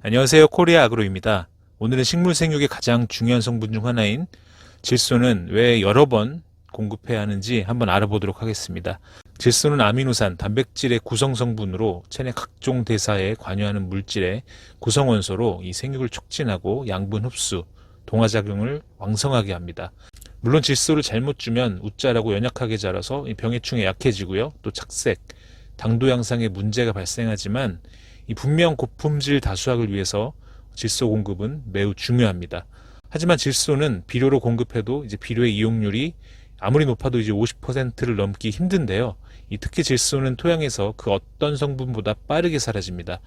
안녕하세요. 코리아 아그로입니다. 오늘은 식물 생육의 가장 중요한 성분 중 하나인 질소는 왜 여러 번 공급해야 하는지 한번 알아보도록 하겠습니다. 질소는 아미노산, 단백질의 구성 성분으로 체내 각종 대사에 관여하는 물질의 구성 원소로 이 생육을 촉진하고 양분 흡수, 동화작용을 왕성하게 합니다. 물론 질소를 잘못 주면 웃자라고 연약하게 자라서 병해충에 약해지고요. 또 착색, 당도 양상에 문제가 발생하지만 이 분명 고품질 다수학을 위해서 질소 공급은 매우 중요합니다. 하지만 질소는 비료로 공급해도 비료의 이용률이 아무리 높아도 50%를 넘기 힘든데요. 특히 질소는 토양에서 그 어떤 성분보다 빠르게 사라집니다.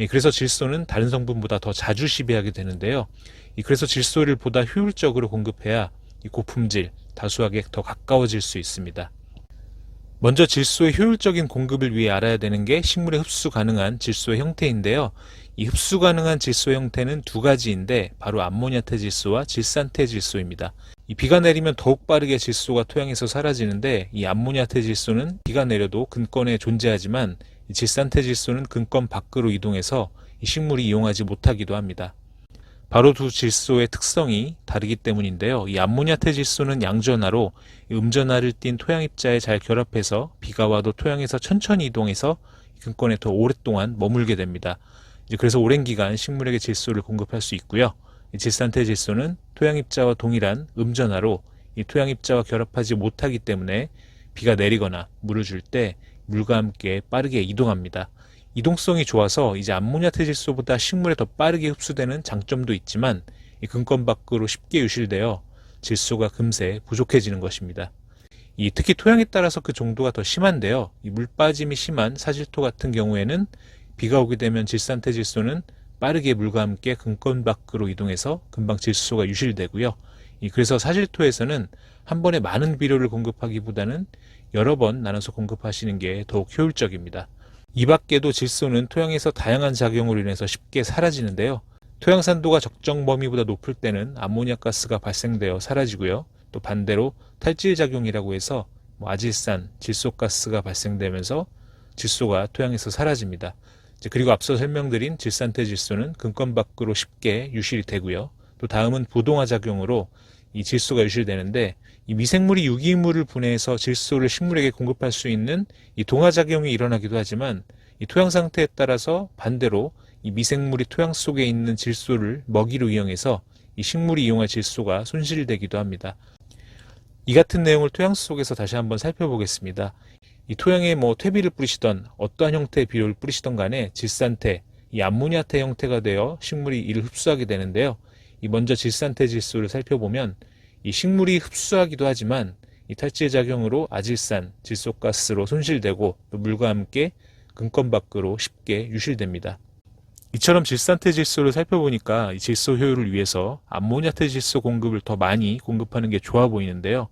그래서 질소는 다른 성분보다 더 자주 시배하게 되는데요. 그래서 질소를 보다 효율적으로 공급해야 고품질 다수학에 더 가까워질 수 있습니다. 먼저 질소의 효율적인 공급을 위해 알아야 되는 게 식물에 흡수 가능한 질소의 형태인데요. 이 흡수 가능한 질소 형태는 두 가지인데 바로 암모니아태 질소와 질산태 질소입니다. 이 비가 내리면 더욱 빠르게 질소가 토양에서 사라지는데 이 암모니아태 질소는 비가 내려도 근권에 존재하지만 이 질산태 질소는 근권 밖으로 이동해서 이 식물이 이용하지 못하기도 합니다. 바로 두 질소의 특성이 다르기 때문인데요. 이 암모니아태 질소는 양전하로 음전하를 띤 토양 입자에 잘 결합해서 비가 와도 토양에서 천천히 이동해서 근권에 더 오랫동안 머물게 됩니다. 그래서 오랜 기간 식물에게 질소를 공급할 수 있고요. 질산태 질소는 토양 입자와 동일한 음전하로 이 토양 입자와 결합하지 못하기 때문에 비가 내리거나 물을 줄 때 물과 함께 빠르게 이동합니다. 이동성이 좋아서 암모니아태 질소보다 식물에 더 빠르게 흡수되는 장점도 있지만 이 근권 밖으로 쉽게 유실되어 질소가 금세 부족해지는 것입니다. 특히 토양에 따라서 그 정도가 더 심한데요. 물 빠짐이 심한 사질토 같은 경우에는 비가 오게 되면 질산태 질소는 빠르게 물과 함께 근권 밖으로 이동해서 금방 질소가 유실되고요. 그래서 사질토에서는 한 번에 많은 비료를 공급하기보다는 여러 번 나눠서 공급하시는 게 더욱 효율적입니다. 이 밖에도 질소는 토양에서 다양한 작용으로 인해서 쉽게 사라지는데요. 토양 산도가 적정 범위보다 높을 때는 암모니아 가스가 발생되어 사라지고요. 또 반대로 탈질 작용이라고 해서 아질산, 질소가스가 발생되면서 질소가 토양에서 사라집니다. 그리고 앞서 설명드린 질산태 질소는 근권 밖으로 쉽게 유실이 되고요. 또 다음은 부동화 작용으로 이 질소가 유실되는데 이 미생물이 유기물을 분해해서 질소를 식물에게 공급할 수 있는 이 동화작용이 일어나기도 하지만 이 토양 상태에 따라서 반대로 이 미생물이 토양 속에 있는 질소를 먹이로 이용해서 이 식물이 이용할 질소가 손실되기도 합니다. 이 같은 내용을 토양 속에서 다시 한번 살펴보겠습니다. 이 토양에 퇴비를 뿌리시던 어떠한 형태의 비료를 뿌리시던 간에 질산태, 이 암모니아태 형태가 되어 식물이 이를 흡수하게 되는데요. 먼저 질산태 질소를 살펴보면 이 식물이 흡수하기도 하지만 이 탈질 작용으로 아질산, 질소가스로 손실되고 또 물과 함께 근권 밖으로 쉽게 유실됩니다. 이처럼 질산태 질소를 살펴보니까 이 질소 효율을 위해서 암모니아태 질소 공급을 더 많이 공급하는 게 좋아 보이는데요.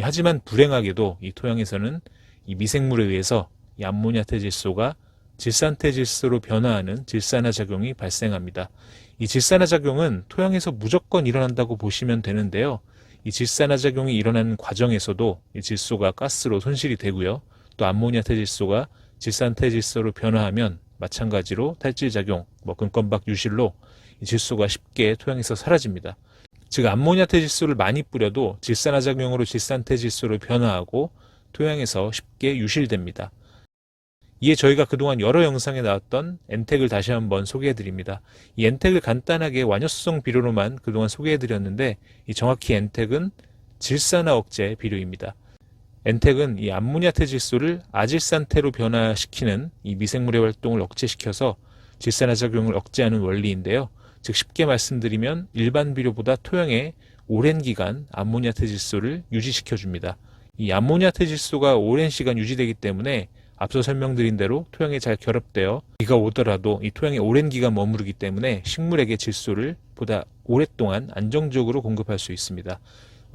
하지만 불행하게도 이 토양에서는 이 미생물에 의해서 이 암모니아태 질소가 질산태 질소로 변화하는 질산화 작용이 발생합니다. 이 질산화 작용은 토양에서 무조건 일어난다고 보시면 되는데요. 이 질산화 작용이 일어나는 과정에서도 이 질소가 가스로 손실이 되고요. 또 암모니아태 질소가 질산태 질소로 변화하면 마찬가지로 탈질 작용, 근권 밖 유실로 이 질소가 쉽게 토양에서 사라집니다. 즉 암모니아태 질소를 많이 뿌려도 질산화 작용으로 질산태 질소로 변화하고 토양에서 쉽게 유실됩니다. 이에 저희가 그동안 여러 영상에 나왔던 엔텍을 다시 한번 소개해드립니다. 이 엔텍을 간단하게 완효성 비료로만 그동안 소개해드렸는데 정확히 엔텍은 질산화 억제 비료입니다. 엔텍은 이 암모니아태 질소를 아질산태로 변화시키는 이 미생물의 활동을 억제시켜서 질산화 작용을 억제하는 원리인데요. 즉 쉽게 말씀드리면 일반 비료보다 토양에 오랜 기간 암모니아태 질소를 유지시켜줍니다. 이 암모니아태 질소가 오랜 시간 유지되기 때문에 앞서 설명드린 대로 토양에 잘 결합되어 비가 오더라도 이 토양에 오랜 기간 머무르기 때문에 식물에게 질소를 보다 오랫동안 안정적으로 공급할 수 있습니다.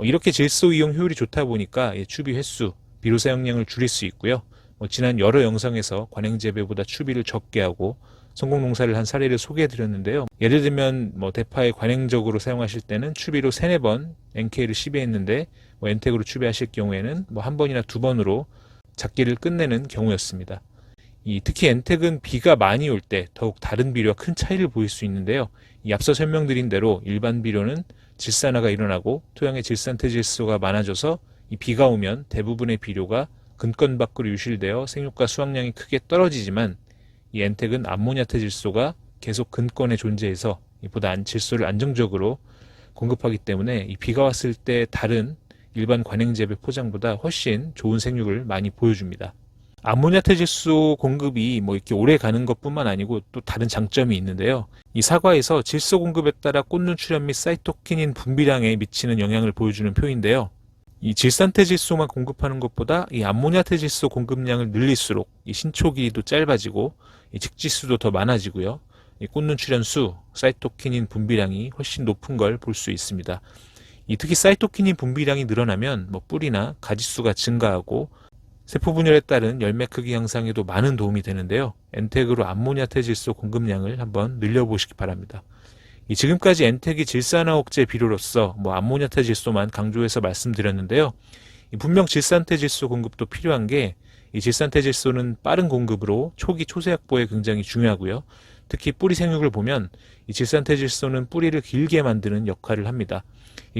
이렇게 질소 이용 효율이 좋다 보니까 추비 횟수, 비료 사용량을 줄일 수 있고요. 지난 여러 영상에서 관행 재배보다 추비를 적게 하고 성공 농사를 한 사례를 소개해드렸는데요. 예를 들면 대파에 관행적으로 사용하실 때는 추비로 3-4번 NK를 시비했는데 엔텍으로 추비하실 경우에는 한 번이나 2번으로 작기를 끝내는 경우였습니다. 특히 엔텍은 비가 많이 올 때 더욱 다른 비료와 큰 차이를 보일 수 있는데요. 앞서 설명드린 대로 일반 비료는 질산화가 일어나고 토양의 질산태질소가 많아져서 이 비가 오면 대부분의 비료가 근권 밖으로 유실되어 생육과 수확량이 크게 떨어지지만 이 엔텍은 암모니아태질소가 계속 근권에 존재해서 보다 질소를 안정적으로 공급하기 때문에 이 비가 왔을 때 다른 일반 관행재배 포장보다 훨씬 좋은 생육을 많이 보여줍니다. 암모니아태질소 공급이 이렇게 오래 가는 것뿐만 아니고 또 다른 장점이 있는데요. 이 사과에서 질소 공급에 따라 꽃눈 출현 및 사이토키닌 분비량에 미치는 영향을 보여주는 표인데요. 이 질산태질소만 공급하는 것보다 이 암모니아태질소 공급량을 늘릴수록 이 신초 길이도 짧아지고 이 직지수도 더 많아지고요. 이 꽃눈 출현 수, 사이토키닌 분비량이 훨씬 높은 걸 볼 수 있습니다. 특히 사이토키닌 분비량이 늘어나면 뿌리나 가지수가 증가하고 세포 분열에 따른 열매 크기 향상에도 많은 도움이 되는데요. 엔텍으로 암모니아태질소 공급량을 한번 늘려보시기 바랍니다. 지금까지 엔텍이 질산화 억제 비료로서 암모니아태질소만 강조해서 말씀드렸는데요. 분명 질산태질소 공급도 필요한 게 이 질산태질소는 빠른 공급으로 초기 초세 확보에 굉장히 중요하고요. 특히 뿌리 생육을 보면 이 질산태질소는 뿌리를 길게 만드는 역할을 합니다.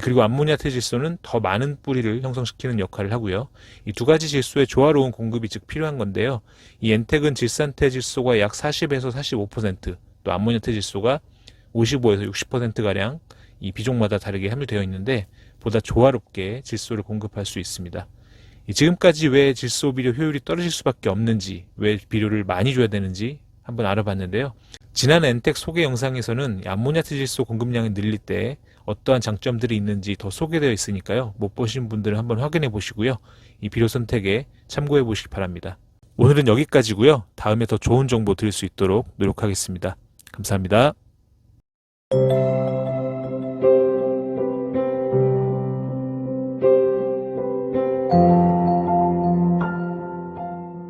그리고 암모니아태질소는 더 많은 뿌리를 형성시키는 역할을 하고요. 이 두 가지 질소의 조화로운 공급이 즉 필요한 건데요. 이 엔텍은 질산태질소가 약 40에서 45%, 또 암모니아태질소가 55에서 60%가량 이 비종마다 다르게 함유되어 있는데 보다 조화롭게 질소를 공급할 수 있습니다. 지금까지 왜 질소 비료 효율이 떨어질 수밖에 없는지, 왜 비료를 많이 줘야 되는지 한번 알아봤는데요. 지난 엔텍 소개 영상에서는 암모니아태질소 공급량을 늘릴 때 어떠한 장점들이 있는지 더 소개되어 있으니까요. 못 보신 분들은 한번 확인해 보시고요. 이 비료 선택에 참고해 보시기 바랍니다. 오늘은 여기까지고요. 다음에 더 좋은 정보 드릴 수 있도록 노력하겠습니다. 감사합니다.